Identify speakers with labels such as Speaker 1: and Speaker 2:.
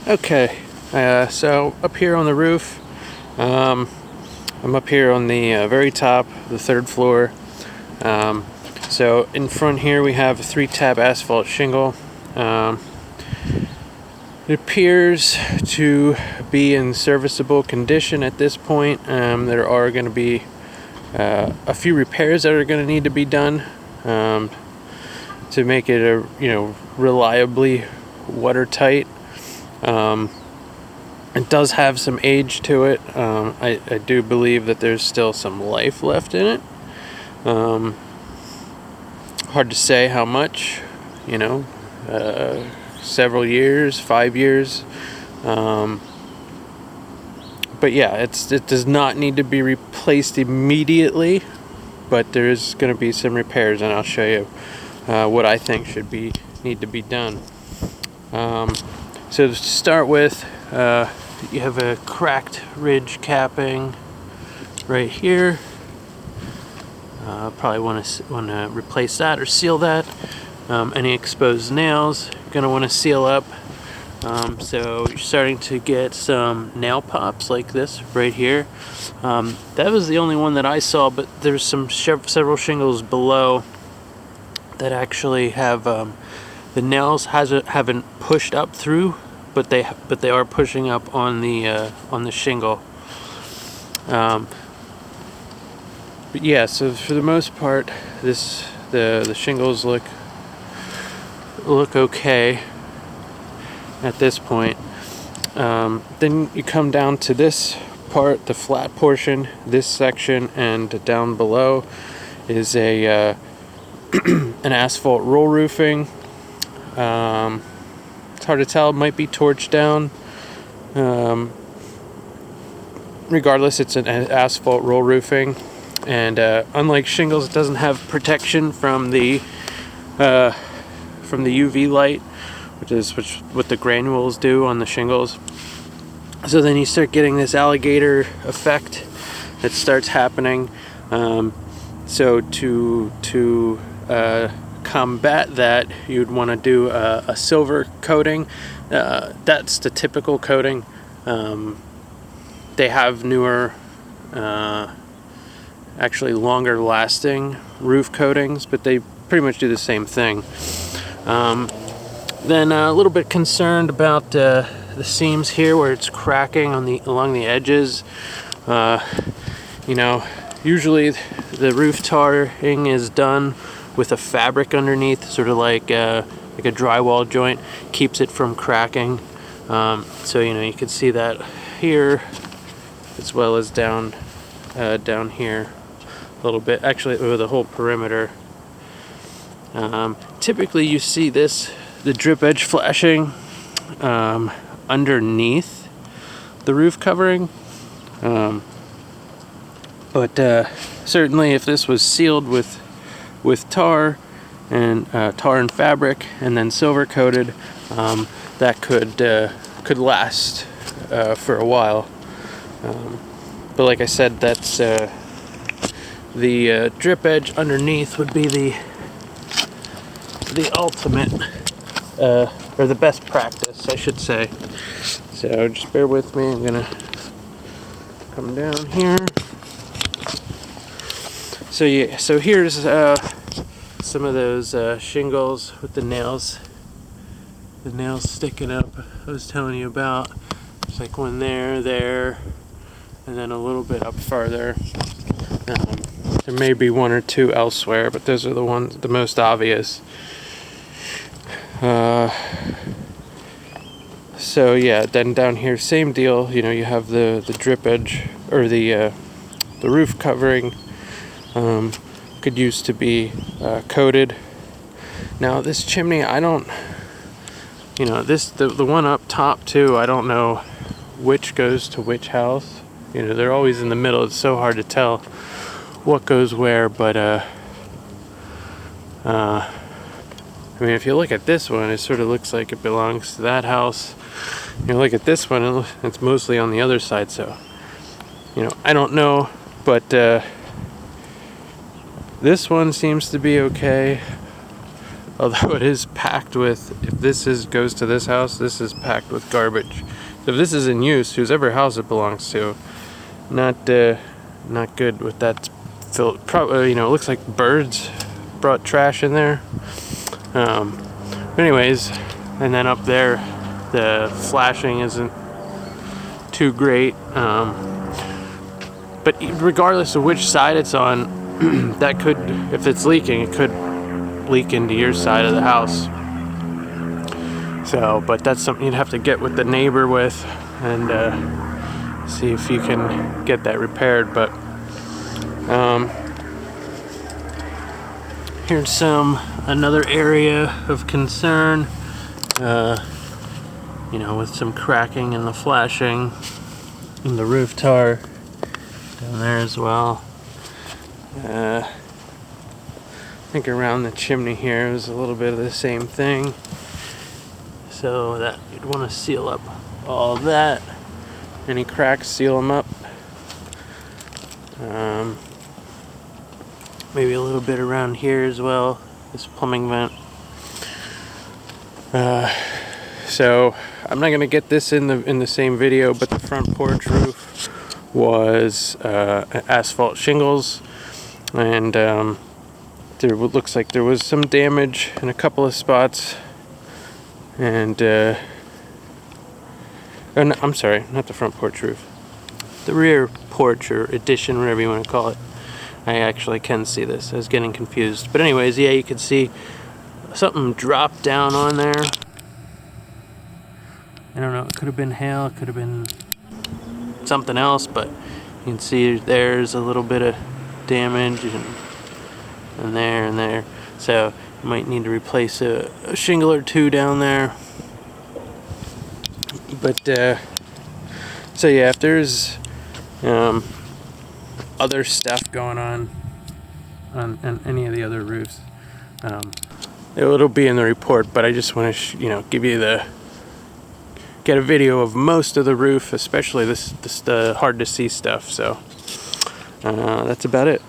Speaker 1: Okay, so up here on the roof, I'm up here on the very top, the third floor. So in front here we have a 3-tab asphalt shingle. It appears to be in serviceable condition at this point. There are going to be a few repairs that are going to need to be done to make it reliably watertight. It does have some age to it. I do believe that there's still some life left in it. Hard to say how much, several years, 5 years. But yeah, it does not need to be replaced immediately, but there is going to be some repairs, and I'll show you what I think need to be done. So to start with, you have a cracked ridge capping right here. Probably want to replace that or seal that. Any exposed nails, you're going to want to seal up. So you're starting to get some nail pops like this right here. That was the only one that I saw, but there's several shingles below that actually have the nails haven't pushed up through, but they are pushing up on the shingle. But yeah, so for the most part, the shingles look okay at this point. Then you come down to this part, the flat portion, this section, and down below is an asphalt roll roofing. It's hard to tell, it might be torched down. Regardless, it's an asphalt roll roofing, and unlike shingles, it doesn't have protection from the UV light, which is what the granules do on the shingles. So then you start getting this alligator effect that starts happening. So to combat that, you'd want to do a silver coating. That's the typical coating. They have newer, actually longer lasting roof coatings, but they pretty much do the same thing. Then a little bit concerned about the seams here where it's cracking along the edges. Usually the roof tarring is done with a fabric underneath, sort of like a drywall joint, keeps it from cracking. So you can see that here, as well as down here a little bit. Actually, over the whole perimeter. Typically, you see the drip edge flashing underneath the roof covering. But certainly, if this was sealed with tar and fabric, and then silver coated, that could last for a while. But like I said, that's the drip edge underneath would be the ultimate, or the best practice, I should say. So just bear with me. I'm gonna come down here. So yeah, so here's some of those shingles with the nails sticking up I was telling you about. There's like one there, and then a little bit up farther. There may be one or two elsewhere, but those are the most obvious. So yeah, then down here, same deal. You have the drip edge, or the roof covering. Could use to be coated. Now this chimney, I don't, the one up top too, I don't know which goes to which house. They're always in the middle. It's so hard to tell what goes where, but if you look at this one, it sort of looks like it belongs to that house. Look at this one, it's mostly on the other side, so I don't know, but this one seems to be okay. although it is packed with, if this goes to this house, this is packed with garbage. So if this is in use, whoever house it belongs to, not good with that filled. Probably, it looks like birds brought trash in there. But anyways, and then up there, the flashing isn't too great. But regardless of which side it's on, that could, if it's leaking, it could leak into your side of the house. So, but that's something you'd have to get with the neighbor with, and see if you can get that repaired. But here's another area of concern, with some cracking in the flashing and the roof tar down there as well. I think around the chimney here was a little bit of the same thing. So that you'd want to seal up all that. Any cracks, seal them up. Maybe a little bit around here as well. This plumbing vent. So I'm not gonna get this in the same video, but the front porch roof was asphalt shingles, and there looks like there was some damage in a couple of spots, and oh, no, I'm sorry, not the front porch roof, the rear porch or addition, whatever you want to call it. I actually can see this. I was getting confused, but anyways, yeah, you can see something dropped down on there. I don't know, it could have been hail, it could have been something else, but you can see there's a little bit of damage, and there. So you might need to replace a shingle or two down there. But so yeah, if there's other stuff going on any of the other roofs, it'll be in the report. But I just want to give you get a video of most of the roof, especially this hard to see stuff. So that's about it.